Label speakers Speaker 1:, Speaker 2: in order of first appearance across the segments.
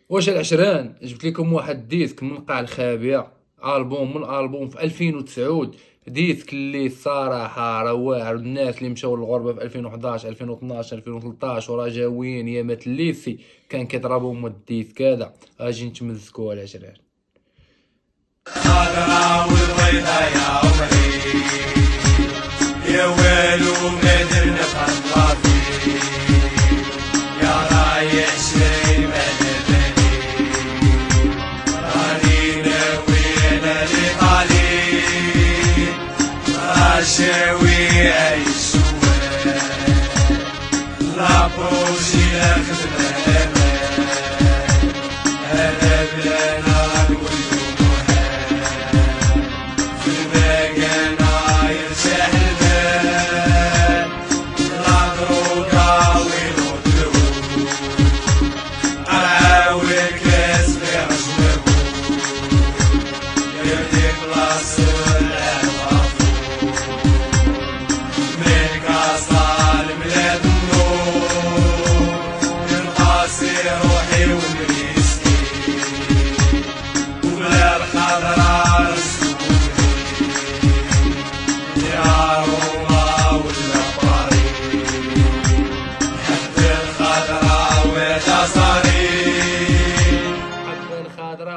Speaker 1: واش العشران جبت لكم واحد ديسك من قاع الخابئة، البوم من البوم في 2009، ديسك اللي الصراحه راه واعر. الناس اللي مشاو للغربه في 2011 2012 2013 وراه جاويين ايامات الليسي كان كيضربهم هاد الديسك هذا. اجي نتمزكوا على العشران.
Speaker 2: خضرا والبيضا يا عمري، يا والو ما درنا خطافي، يا رايح شري ما درني، راني ناوي انا لطالي، راشاوي عيش لابروشي لا خدمة انا بلا نار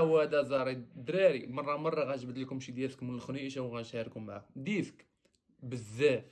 Speaker 1: وهذا زاري الدراري. مره غنجبد لكم شي ديسك من الخنيشه وغنشاركم معاكم ديسك بزاف.